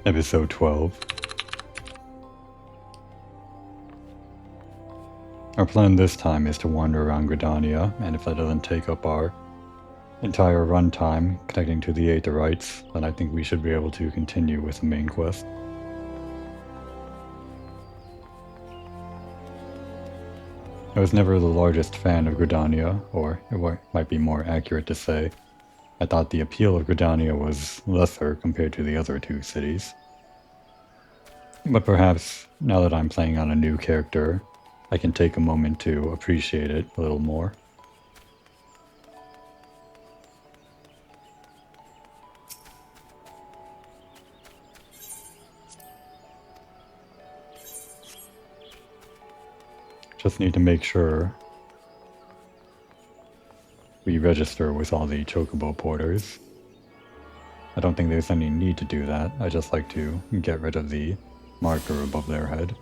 Episode 12. Our plan this time is to wander around Gridania, and if that doesn't take up our entire runtime connecting to the Aetherites, then I think we should be able to continue with the main quest. I was never the largest fan of Gridania, or it might be more accurate to say, I thought the appeal of Gridania was lesser compared to the other two cities. But perhaps, now that I'm playing on a new character, I can take a moment to appreciate it a little more. Just need to make sure we register with all the Chocobo porters. I don't think there's any need to do that. I just like to get rid of the marker above their head.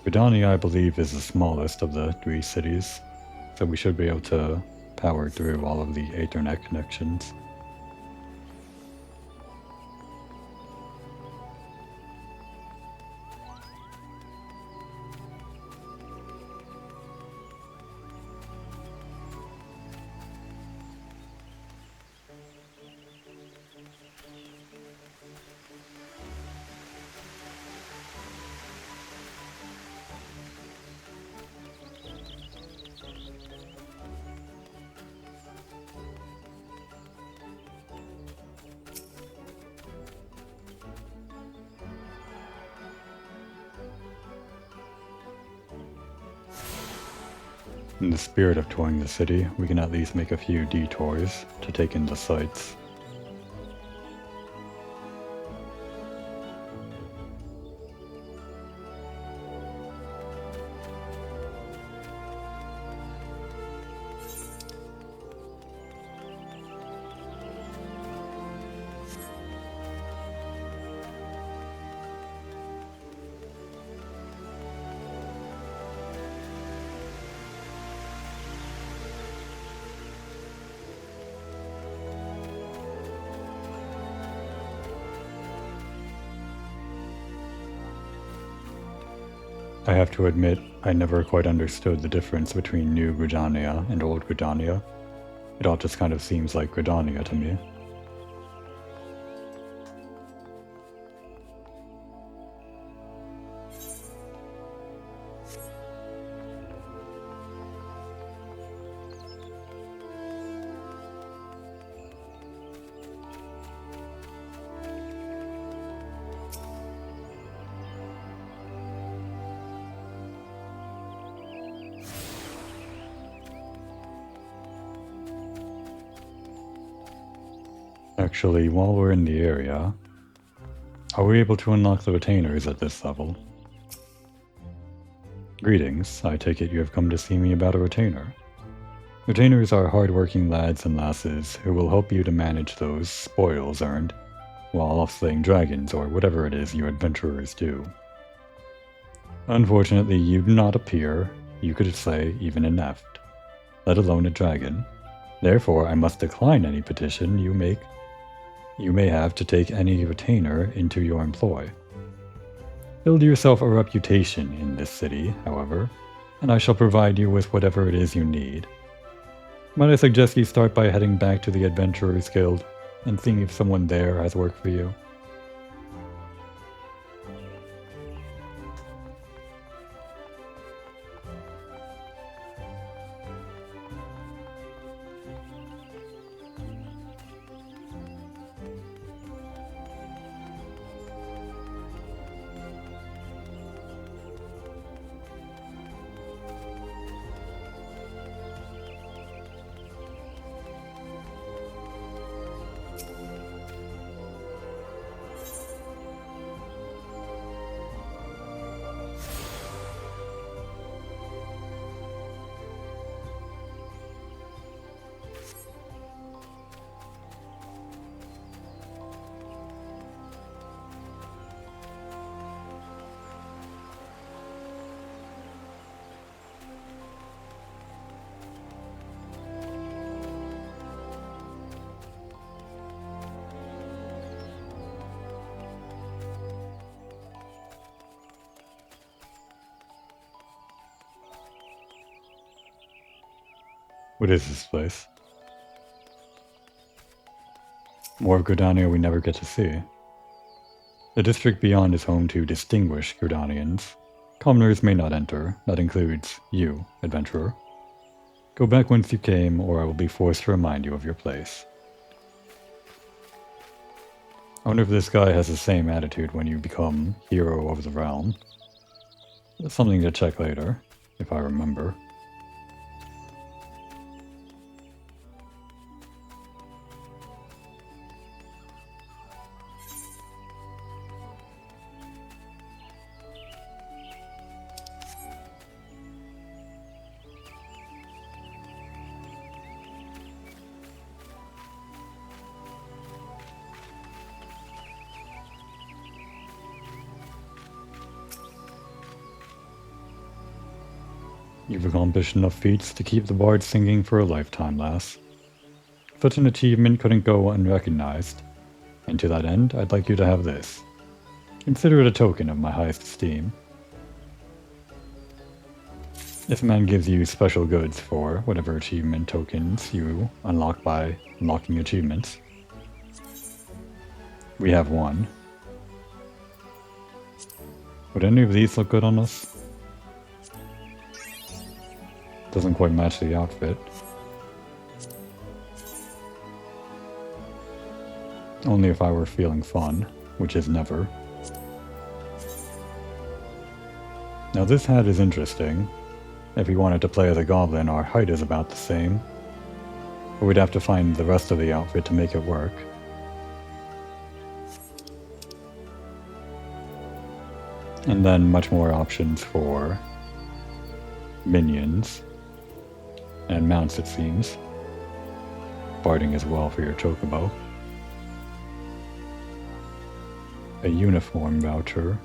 Gridania, I believe, is the smallest of the three cities, so we should be able to power through all of the Ethernet connections. In the spirit of touring the city, we can at least make a few detours to take in the sights. I have to admit, I never quite understood the difference between New Gridania and Old Gridania. It all just kind of seems like Gridania to me. Actually, while we're in the area, are we able to unlock the retainers at this level? Greetings, I take it you have come to see me about a retainer. Retainers are hard-working lads and lasses who will help you to manage those spoils earned while slaying dragons or whatever it is you adventurers do. Unfortunately, you do not appear, you could say, even an eft, let alone a dragon. Therefore, I must decline any petition you may have to take any retainer into your employ. Build yourself a reputation in this city, however, and I shall provide you with whatever it is you need. Might I suggest you start by heading back to the Adventurers Guild and seeing if someone there has work for you? What is this place? More of Gridania we never get to see. The district beyond is home to distinguished Gridanians. Commoners may not enter. That includes you, adventurer. Go back whence you came, or I will be forced to remind you of your place. I wonder if this guy has the same attitude when you become hero of the realm. That's something to check later, if I remember. You've accomplished enough feats to keep the bard singing for a lifetime, lass. Such an achievement couldn't go unrecognized, and to that end, I'd like you to have this. Consider it a token of my highest esteem. This man gives you special goods for whatever achievement tokens you unlock by unlocking achievements. We have one. Would any of these look good on us? Doesn't quite match the outfit. Only if I were feeling fun, which is never. Now this hat is interesting. If we wanted to play as a goblin, our height is about the same. But we'd have to find the rest of the outfit to make it work. And then much more options for minions. And mounts, it seems. Barding as well for your chocobo. A uniform voucher.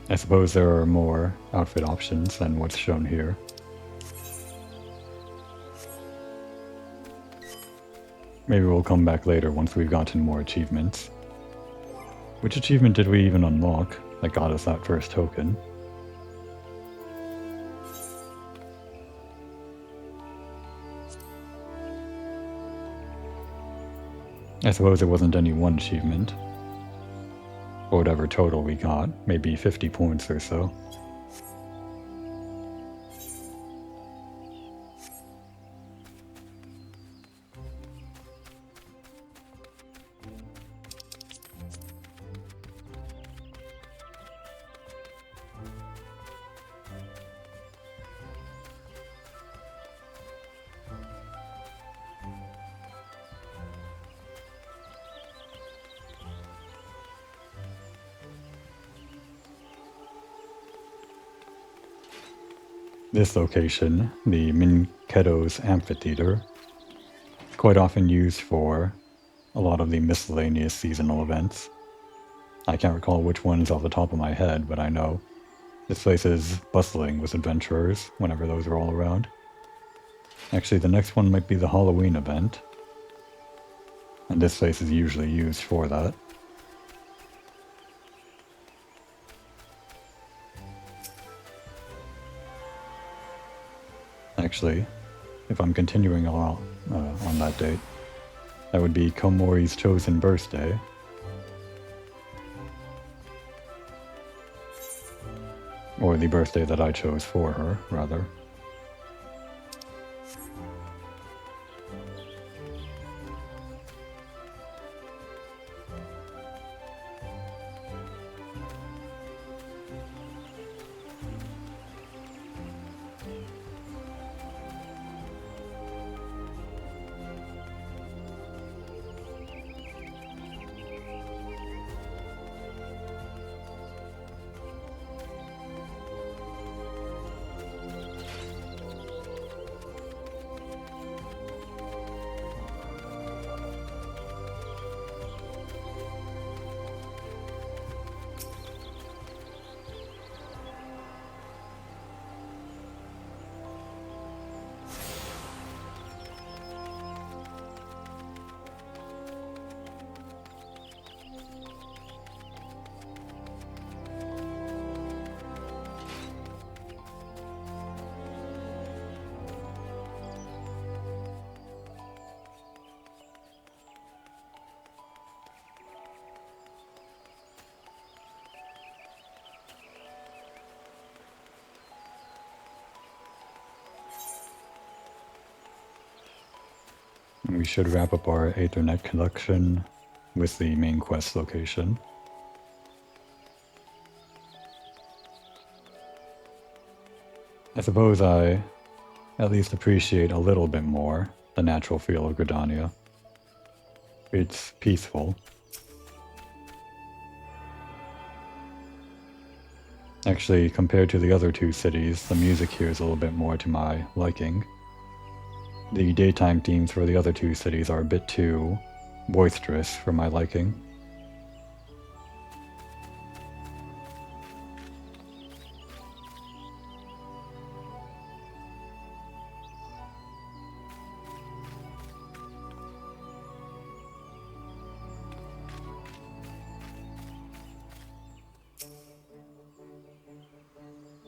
I suppose there are more outfit options than what's shown here. Maybe we'll come back later once we've gotten more achievements. Which achievement did we even unlock that got us that first token? I suppose it wasn't any one achievement. Or whatever total we got, maybe 50 points or so. This location, the Minkedo's Amphitheater, is quite often used for a lot of the miscellaneous seasonal events. I can't recall which ones off the top of my head, but I know this place is bustling with adventurers whenever those are all around. Actually, the next one might be the Halloween event, and this place is usually used for that. Actually, if I'm continuing on that date, that would be Komori's chosen birthday. Or the birthday that I chose for her, rather. We should wrap up our Aethernet collection with the main quest location. I suppose I at least appreciate a little bit more the natural feel of Gridania. It's peaceful. Actually, compared to the other two cities, the music here is a little bit more to my liking. The daytime themes for the other two cities are a bit too boisterous for my liking.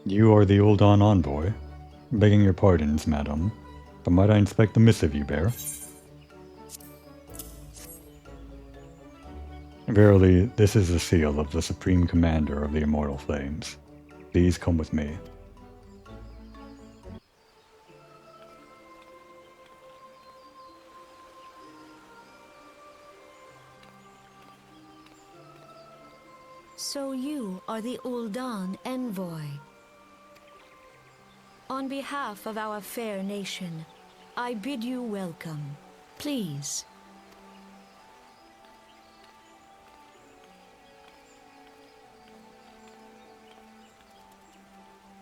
You are the Uldan envoy. Begging your pardons, madam, but might I inspect the missive you bear? Verily, this is the seal of the Supreme Commander of the Immortal Flames. Please come with me. So you are the Uldan envoy. On behalf of our fair nation, I bid you welcome. Please.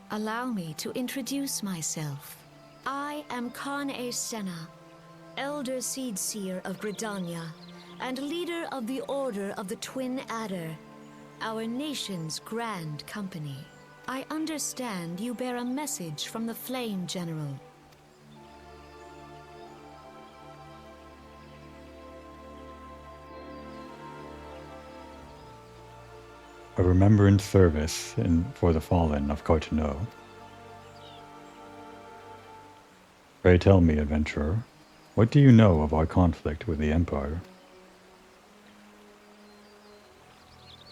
Allow me to introduce myself. I am Khan-e Senna, Elder Seedseer of Gridania, and leader of the Order of the Twin Adder, our nation's grand company. I understand you bear a message from the Flame General. A remembrance service for the fallen of Cartano. Pray tell me, adventurer, what do you know of our conflict with the Empire?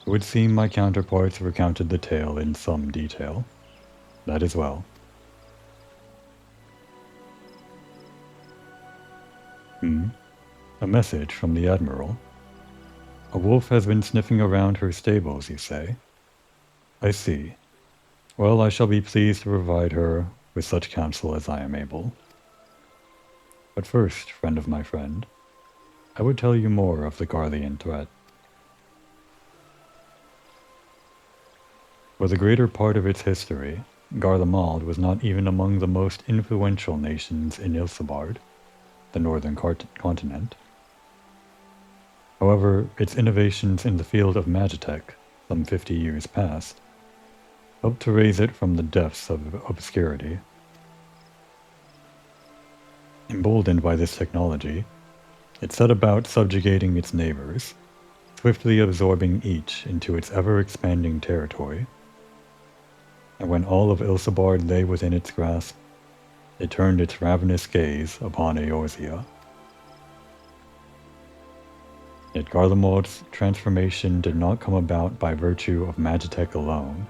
It would seem my counterparts recounted the tale in some detail. That is well. A message from the Admiral. A wolf has been sniffing around her stables, you say? I see. Well, I shall be pleased to provide her with such counsel as I am able. But first, friend of my friend, I would tell you more of the Garlean threat. For the greater part of its history, Garlemald was not even among the most influential nations in Ilsabard, the northern continent. However, its innovations in the field of magitech, some 50 years past, helped to raise it from the depths of obscurity. Emboldened by this technology, it set about subjugating its neighbors, swiftly absorbing each into its ever-expanding territory. And when all of Ilsabard lay within its grasp, it turned its ravenous gaze upon Eorzea. Yet Garlemald's transformation did not come about by virtue of magitech alone.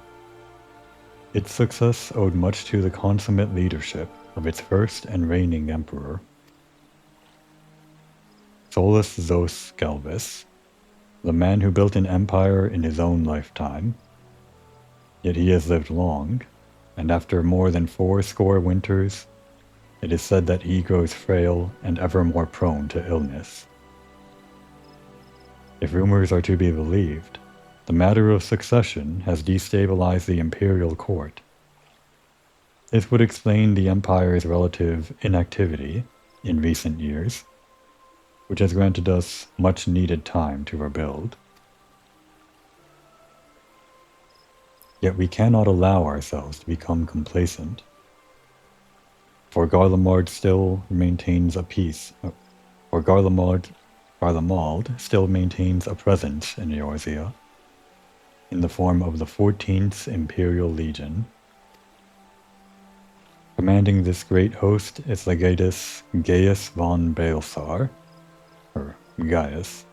Its success owed much to the consummate leadership of its first and reigning emperor, Solus Zos Galvis, the man who built an empire in his own lifetime. Yet he has lived long, and after more than 80 winters, it is said that he grows frail and ever more prone to illness. If rumors are to be believed, the matter of succession has destabilized the imperial court. This would explain the empire's relative inactivity in recent years, which has granted us much needed time to rebuild. Yet we cannot allow ourselves to become complacent, for Garlemald still maintains a peace, for Garlemald still maintains a presence in Eorzea, in the form of the 14th Imperial Legion. Commanding this great host is Legatus Gaius von Baelsar, or Gaius,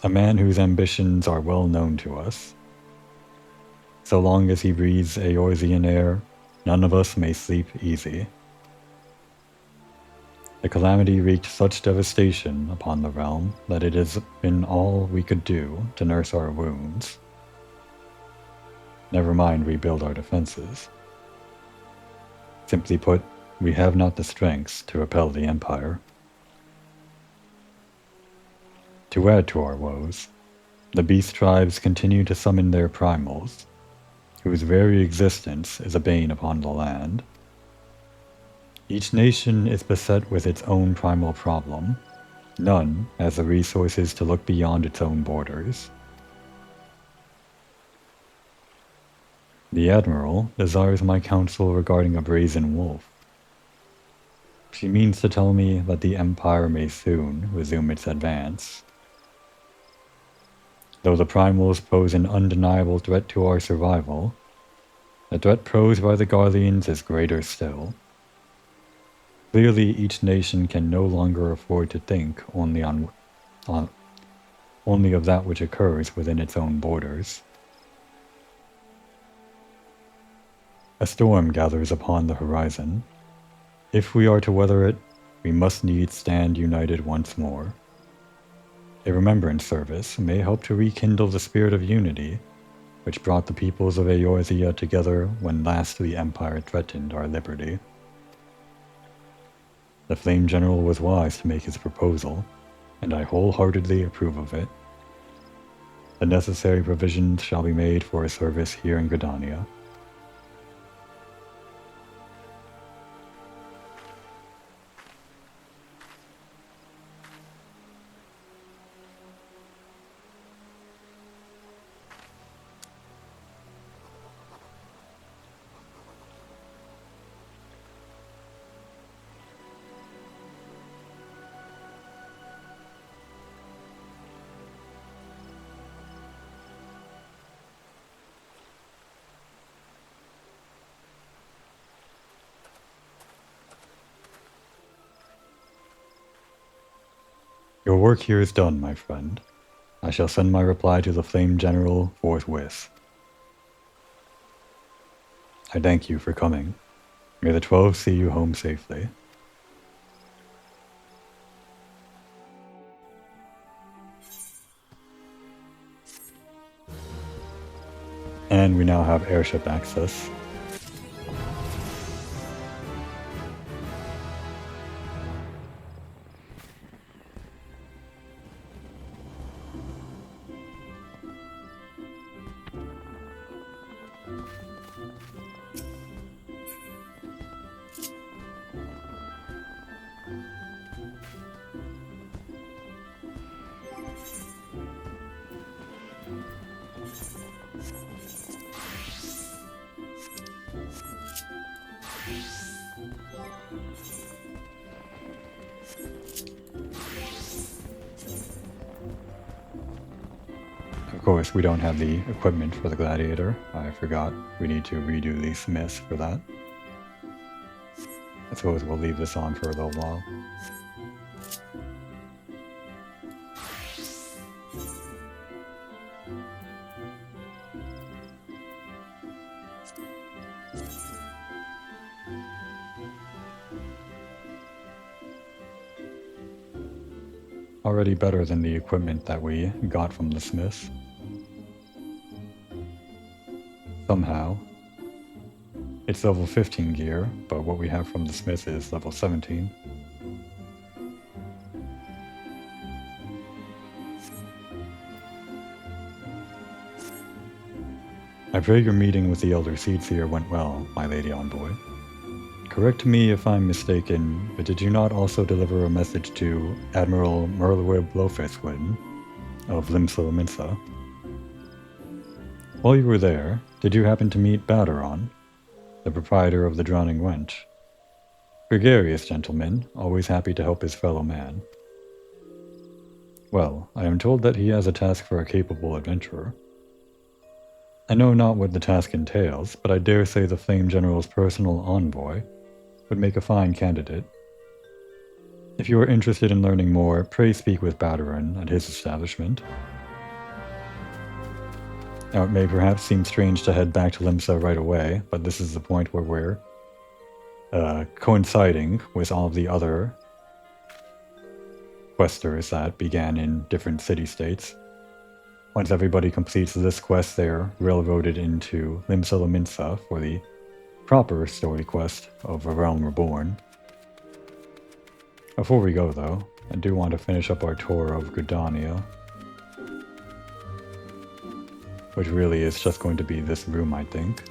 a man whose ambitions are well known to us. So long as he breathes Eorzean air, none of us may sleep easy. The calamity wreaked such devastation upon the realm that it has been all we could do to nurse our wounds. Never mind rebuild our defenses. Simply put, we have not the strength to repel the Empire. To add to our woes, the beast tribes continue to summon their primals, whose very existence is a bane upon the land. Each nation is beset with its own primal problem. None has the resources to look beyond its own borders. The Admiral desires my counsel regarding a brazen wolf. She means to tell me that the Empire may soon resume its advance. Though the primals pose an undeniable threat to our survival, the threat posed by the Guardians is greater still. Clearly, each nation can no longer afford to think only of that which occurs within its own borders. A storm gathers upon the horizon. If we are to weather it, we must needs stand united once more. A remembrance service may help to rekindle the spirit of unity, which brought the peoples of Eorzea together when last the Empire threatened our liberty. The Flame General was wise to make his proposal, and I wholeheartedly approve of it. The necessary provisions shall be made for a service here in Gridania. Your work here is done, my friend. I shall send my reply to the Flame General forthwith. I thank you for coming. May the 12 see you home safely. And we now have airship access. Of course, we don't have the equipment for the gladiator. I forgot we need to redo the smiths for that. I suppose we'll leave this on for a little while. Already better than the equipment that we got from the smiths. Somehow. It's level 15 gear, but what we have from the smith is level 17. I pray your meeting with the Elder Seedseer went well, my lady envoy. Correct me if I'm mistaken, but did you not also deliver a message to Admiral Merlwib Lofiswin of Limsa Minsa? While you were there, did you happen to meet Baderon, the proprietor of the Drowning Wench? Gregarious gentleman, always happy to help his fellow man. Well, I am told that he has a task for a capable adventurer. I know not what the task entails, but I dare say the Flame General's personal envoy would make a fine candidate. If you are interested in learning more, pray speak with Baderon at his establishment. Now, it may perhaps seem strange to head back to Limsa right away, but this is the point where we're coinciding with all of the other questers that began in different city-states. Once everybody completes this quest, they're railroaded into Limsa Lominsa for the proper story quest of A Realm Reborn. Before we go, though, I do want to finish up our tour of Gridania, which really is just going to be this room, I think.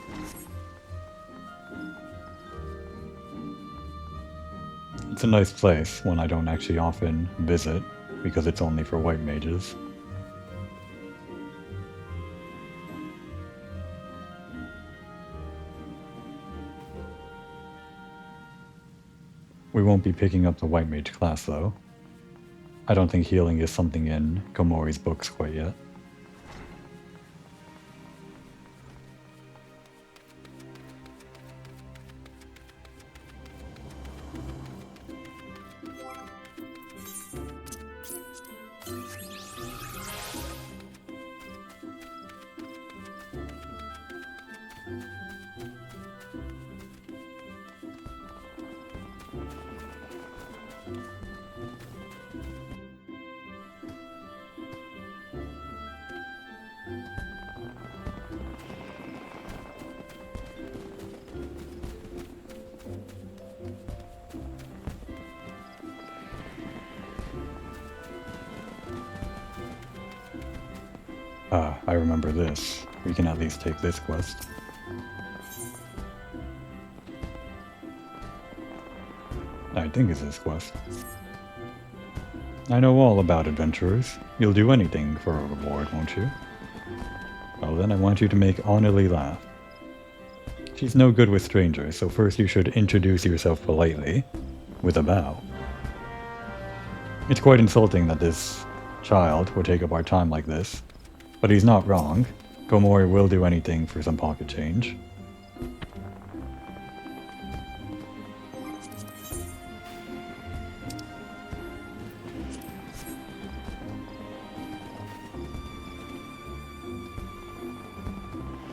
It's a nice place, one I don't actually often visit, because it's only for white mages. We won't be picking up the white mage class, though. I don't think healing is something in Komori's books quite yet. I remember this. We can at least take this quest. I think it's this quest. I know all about adventurers. You'll do anything for a reward, won't you? Well then, I want you to make Annalie laugh. She's no good with strangers, so first you should introduce yourself politely, with a bow. It's quite insulting that this child would take up our time like this. But he's not wrong. Komori will do anything for some pocket change.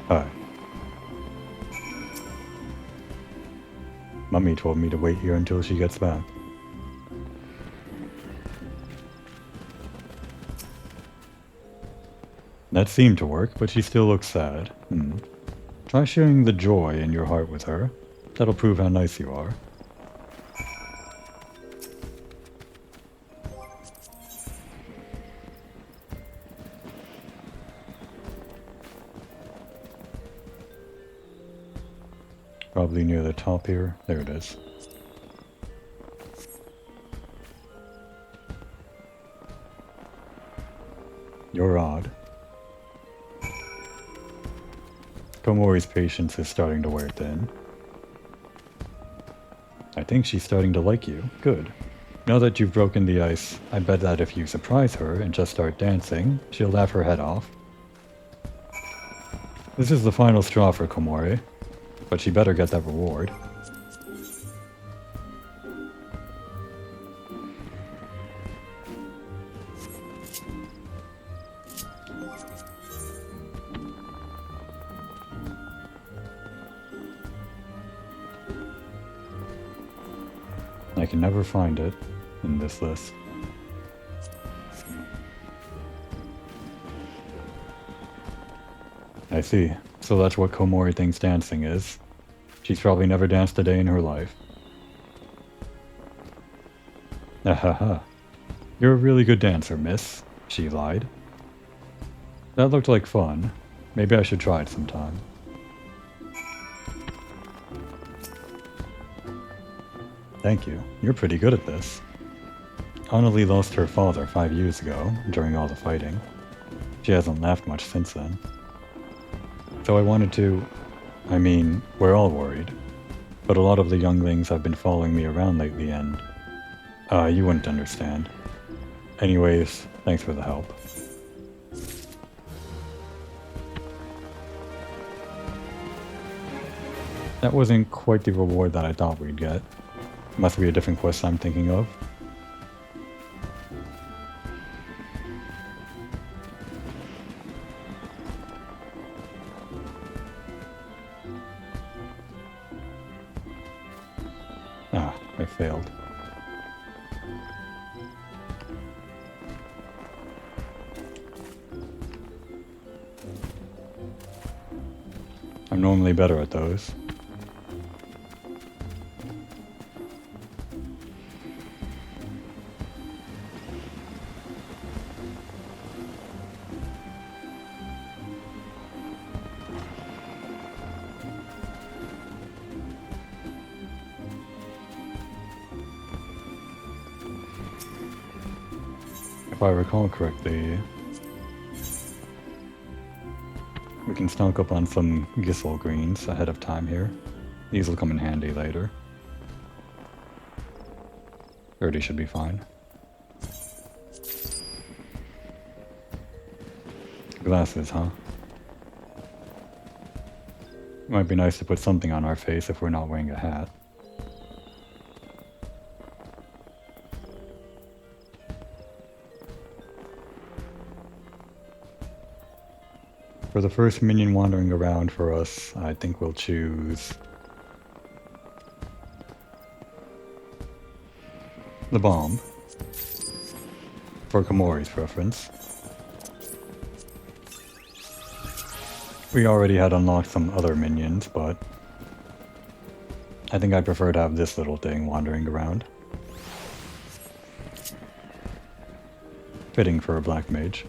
Hi. Mummy told me to wait here until she gets back. That seemed to work, but she still looks sad. Try sharing the joy in your heart with her. That'll prove how nice you are. Probably near the top here. There it is. You're odd. Komori's patience is starting to wear thin. I think she's starting to like you. Good. Now that you've broken the ice, I bet that if you surprise her and just start dancing, she'll laugh her head off. This is the final straw for Komori, but she better get that reward. I can never find it in this list. I see. So that's what Komori thinks dancing is. She's probably never danced a day in her life. Ahaha. You're a really good dancer, miss. She lied. That looked like fun. Maybe I should try it sometime. Thank you. You're pretty good at this. Annalie lost her father 5 years ago, during all the fighting. She hasn't laughed much since then. So I wanted to... I mean, we're all worried. But a lot of the younglings have been following me around lately and... you wouldn't understand. Anyways, thanks for the help. That wasn't quite the reward that I thought we'd get. Must be a different quest I'm thinking of. Ah, I failed. normally better at those. If I recall correctly, we can stock up on some Gissel greens ahead of time here. These will come in handy later. 30 should be fine. Glasses, huh? Might be nice to put something on our face if we're not wearing a hat. For the first minion wandering around for us, I think we'll choose the bomb for Komori's preference. We already had unlocked some other minions, but I think I prefer to have this little thing wandering around. Fitting for a black mage.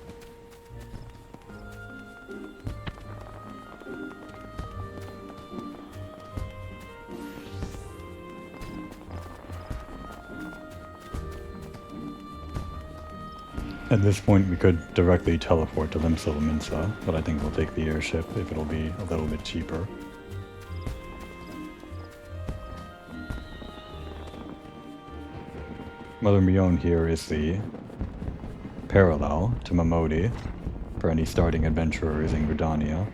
At this point we could directly teleport to Limsa, but I think we'll take the airship if it'll be a little bit cheaper. Mother Mion here is the parallel to Mamodi for any starting adventurers in Gridania.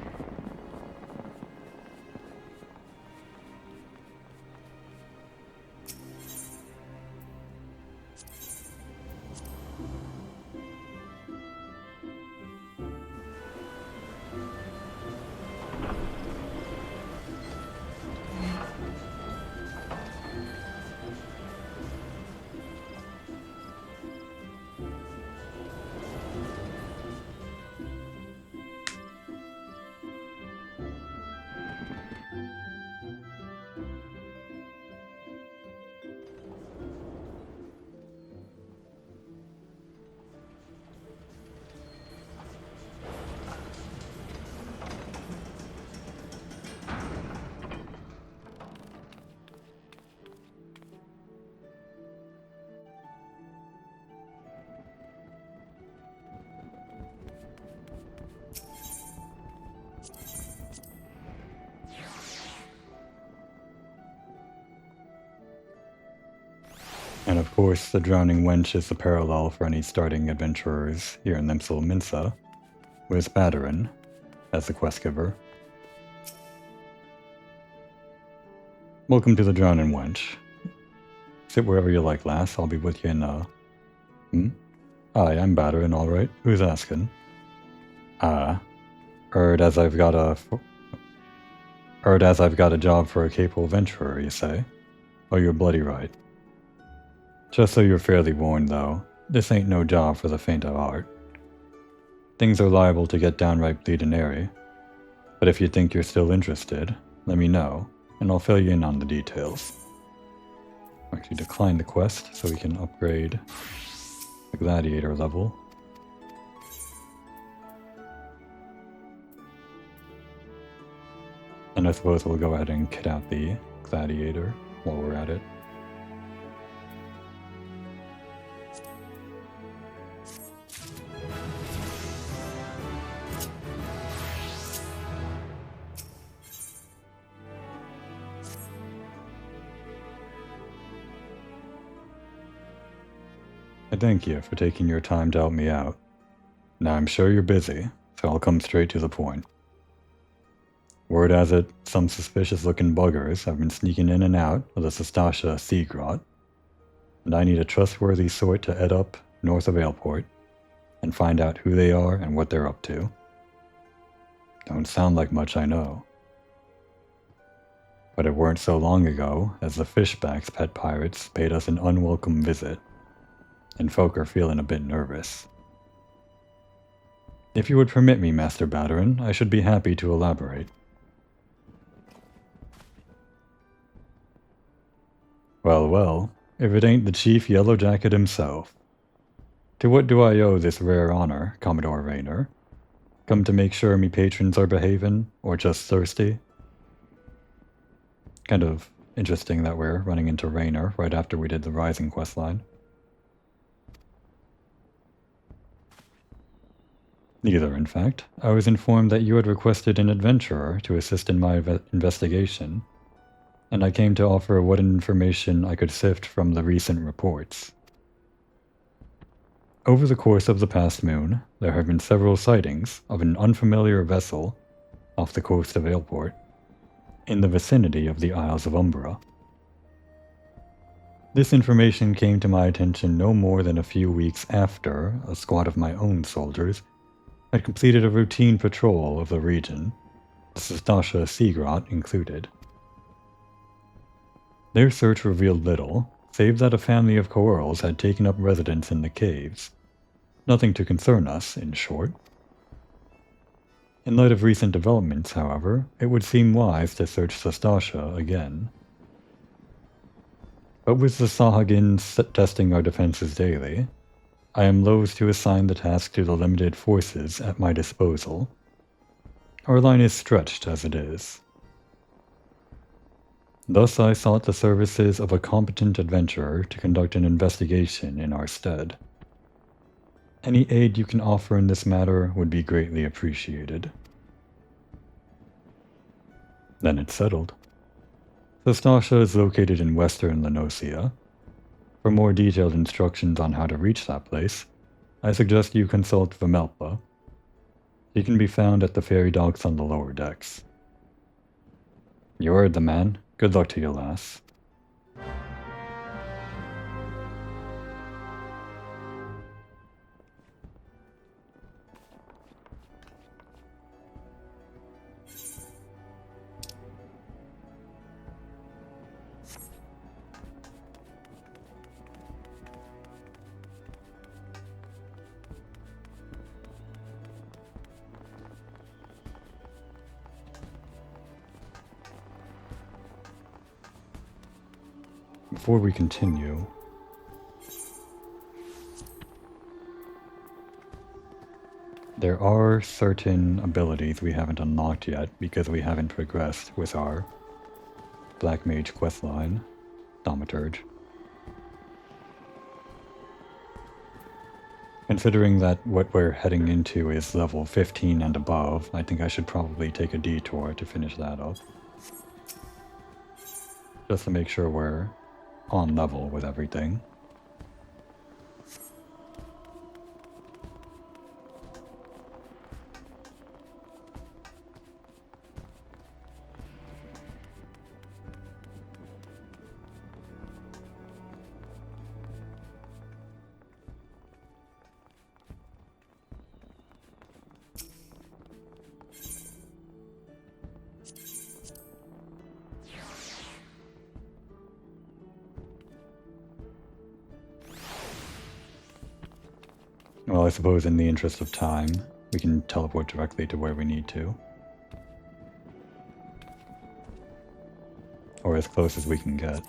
And of course, the Drowning Wench is the parallel for any starting adventurers here in Limsa, with Badarin as the quest giver. Welcome to the Drowning Wench. Sit wherever you like, lass. I'll be with you in, Hi, I'm Badarin, alright. Who's asking? Heard as I've got a job for a capable adventurer, you say? Oh, you're bloody right. Just so you're fairly warned, though, this ain't no job for the faint of heart. Things are liable to get downright bleedin' airy, but if you think you're still interested, let me know, and I'll fill you in on the details. Actually, decline the quest so we can upgrade the gladiator level. And I suppose we'll go ahead and kit out the gladiator while we're at it. I thank you for taking your time to help me out. Now I'm sure you're busy, so I'll come straight to the point. Word has it, some suspicious looking buggers have been sneaking in and out of the Sastasha Sea Grot, and I need a trustworthy sort to head up north of Ailport and find out who they are and what they're up to. Don't sound like much, I know. But it weren't so long ago as the Fishback's pet pirates paid us an unwelcome visit, and folk are feeling a bit nervous. If you would permit me, Master Badarin, I should be happy to elaborate. Well, well, if it ain't the Chief Yellow Jacket himself. To what do I owe this rare honor, Commodore Raynor? Come to make sure me patrons are behavin', or just thirsty? Kind of interesting that we're running into Raynor right after we did the Rising questline. Neither, in fact. I was informed that you had requested an adventurer to assist in my investigation, and I came to offer what information I could sift from the recent reports. Over the course of the past moon, there have been several sightings of an unfamiliar vessel off the coast of Ailport, in the vicinity of the Isles of Umbra. This information came to my attention no more than a few weeks after a squad of my own soldiers had completed a routine patrol of the region, the Stasha Seagrot included. Their search revealed little, save that a family of Coerls had taken up residence in the caves. Nothing to concern us, in short. In light of recent developments, however, it would seem wise to search Stasha again. But with the Sahagins testing our defenses daily, I am loath to assign the task to the limited forces at my disposal. Our line is stretched as it is. Thus I sought the services of a competent adventurer to conduct an investigation in our stead. Any aid you can offer in this matter would be greatly appreciated. Then it's settled. Stasha is located in western Lenosia. For more detailed instructions on how to reach that place, I suggest you consult Vimelpa. He can be found at the ferry docks on the lower decks. You heard the man. Good luck to you, lass. Before we continue, there are certain abilities we haven't unlocked yet because we haven't progressed with our Black Mage questline, Thaumaturge. Considering that what we're heading into is level 15 and above, I think I should probably take a detour to finish that up. Just to make sure we're on level with everything. Well, I suppose in the interest of time, we can teleport directly to where we need to. Or as close as we can get.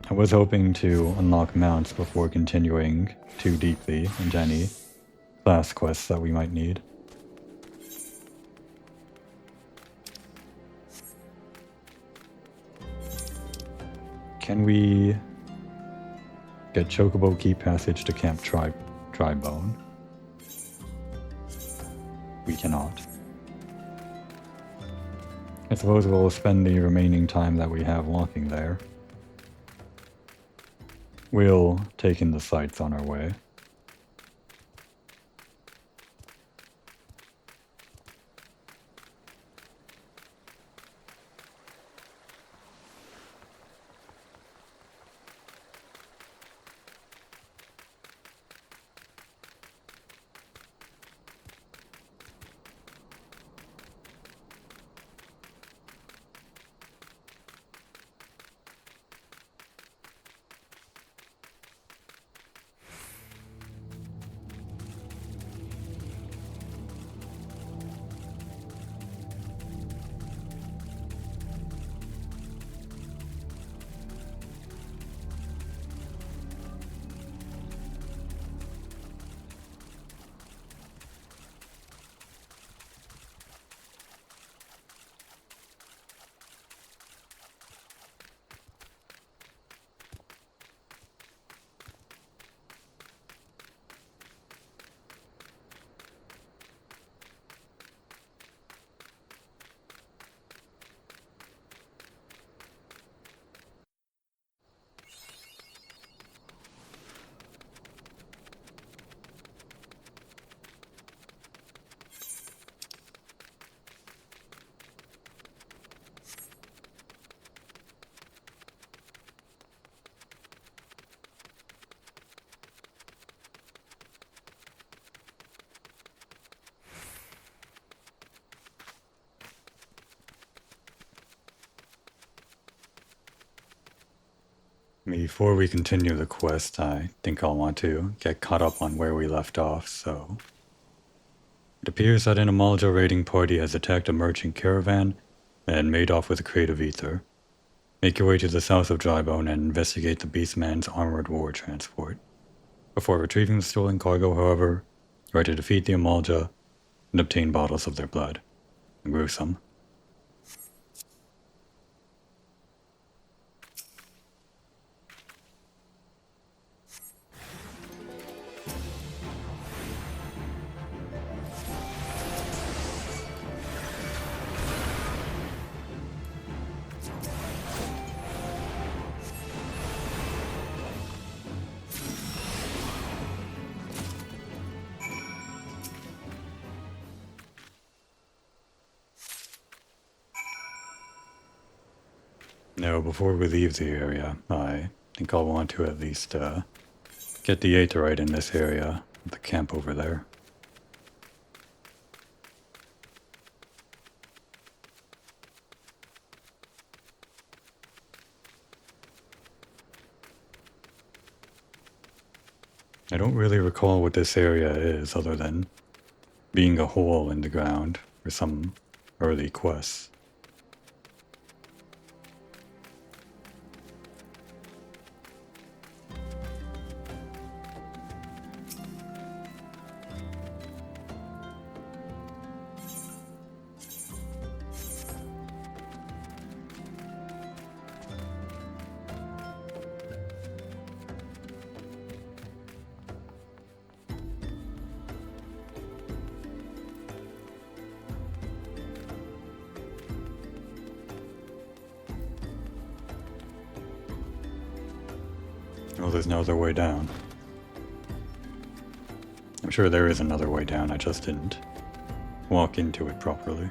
I was hoping to unlock mounts before continuing too deeply into any class quests that we might need. Can we get Chocobo Key Passage to Camp Tribone? We cannot. I suppose we'll spend the remaining time that we have walking there. We'll take in the sights on our way. Before we continue the quest, I think I'll want to get caught up on where we left off, so... It appears that an Amalja raiding party has attacked a merchant caravan and made off with a crate of ether. Make your way to the south of Drybone and investigate the Beastman's armored war transport. Before retrieving the stolen cargo, however, you are to defeat the Amalja and obtain bottles of their blood. Gruesome. Now, before we leave the area, I think I'll want to at least get the aetheryte in this area, the camp over there. I don't really recall what this area is other than being a hole in the ground for some early quests. Oh, there's no other way down. I'm sure there is another way down, I just didn't walk into it properly.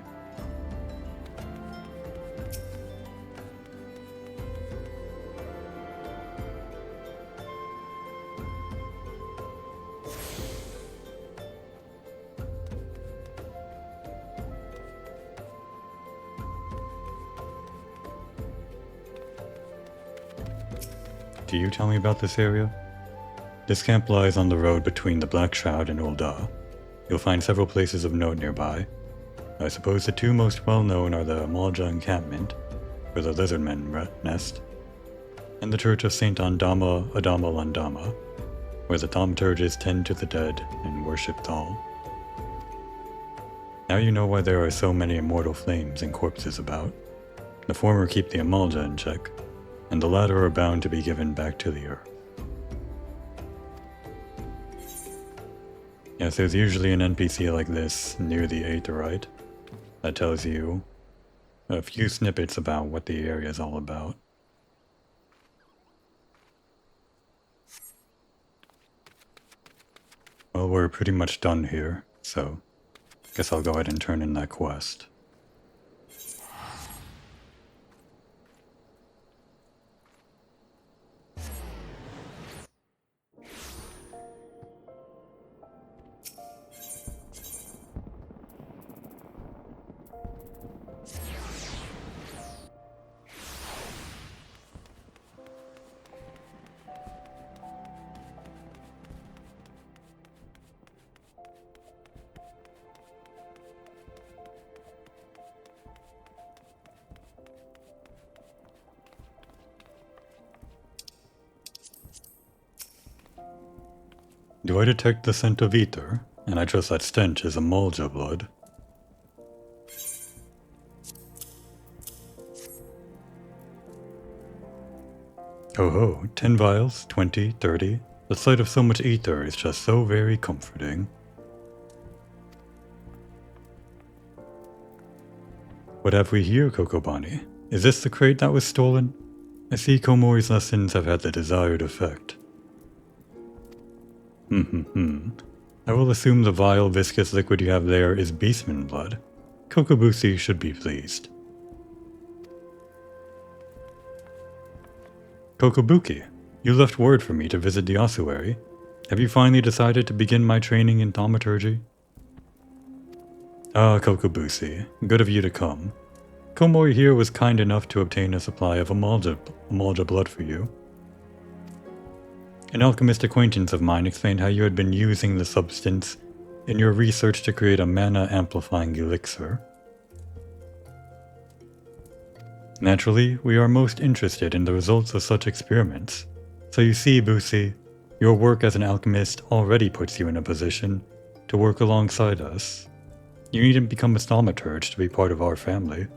Do you tell me about this area? This camp lies on the road between the Black Shroud and Ul'dah. You'll find several places of note nearby. I suppose the two most well-known are the Amalja encampment, where the lizardmen nest, and the Church of Saint Andama Adama Landama, where the thaumaturges tend to the dead and worship Thal. Now you know why there are so many immortal flames and corpses about. The former keep the Amalja in check, and the latter are bound to be given back to the earth. Yes, there's usually an NPC like this near the aetheryte that tells you a few snippets about what the area is all about. Well, we're pretty much done here, so guess I'll go ahead and turn in that quest. Do I detect the scent of ether? And I trust that stench is Amalja blood. Ho ho, 10 vials, 20, 30. The sight of so much ether is just so very comforting. What have we here, Kokobani? Is this the crate that was stolen? I see Komori's lessons have had the desired effect. I will assume the vile, viscous liquid you have there is beastman blood. Kokobusi should be pleased. Kokobuki, you left word for me to visit the ossuary. Have you finally decided to begin my training in thaumaturgy? Ah, Kokobusi, good of you to come. Komori here was kind enough to obtain a supply of Amalja blood for you. An alchemist acquaintance of mine explained how you had been using the substance in your research to create a mana-amplifying elixir. Naturally, we are most interested in the results of such experiments. So you see, Busi, your work as an alchemist already puts you in a position to work alongside us. You needn't become a thaumaturge to be part of our family.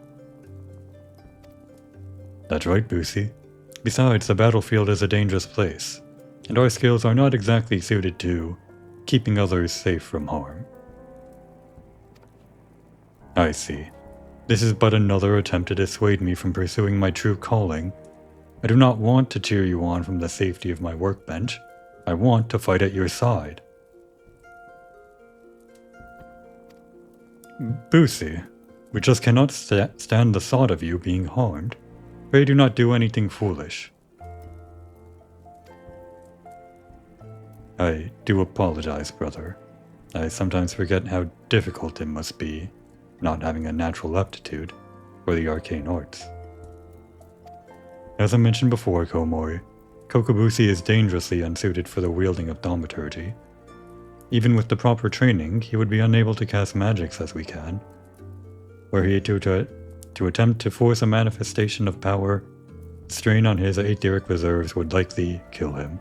That's right, Busi. Besides, the battlefield is a dangerous place, and our skills are not exactly suited to keeping others safe from harm. I see. This is but another attempt to dissuade me from pursuing my true calling. I do not want to cheer you on from the safety of my workbench. I want to fight at your side. Busi, we just cannot stand the thought of you being harmed. Pray do not do anything foolish. I do apologize, brother. I sometimes forget how difficult it must be, not having a natural aptitude for the arcane arts. As I mentioned before, Komori, Kokobusi is dangerously unsuited for the wielding of thaumaturgy. Even with the proper training, he would be unable to cast magics as we can. Were he to attempt to force a manifestation of power, strain on his etheric reserves would likely kill him.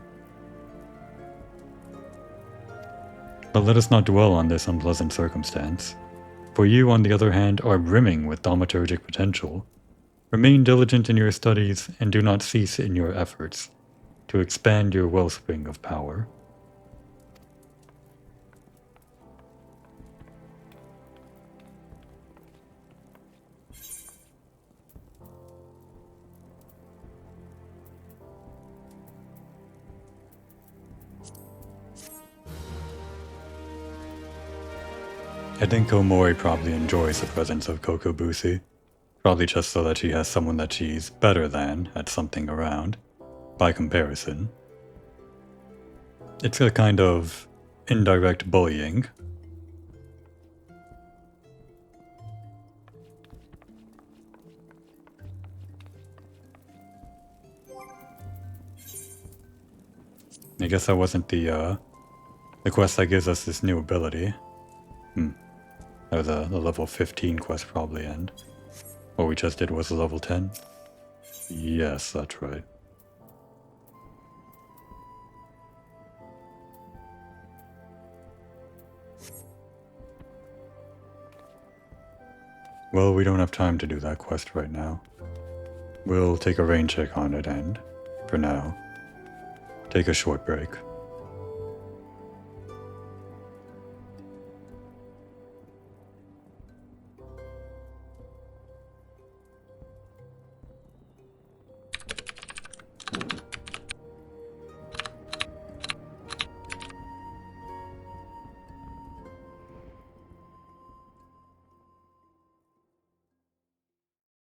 But let us not dwell on this unpleasant circumstance. For you, on the other hand, are brimming with thaumaturgic potential. Remain diligent in your studies and do not cease in your efforts to expand your wellspring of power. I think Komori probably enjoys the presence of Kokobusi. Probably just so that she has someone that she's better than at something around, by comparison. It's a kind of indirect bullying. I guess that wasn't the quest that gives us this new ability. That was the level 15 quest probably, and what we just did was a level 10? Yes, that's right. Well, we don't have time to do that quest right now. We'll take a rain check on it and, for now, take a short break.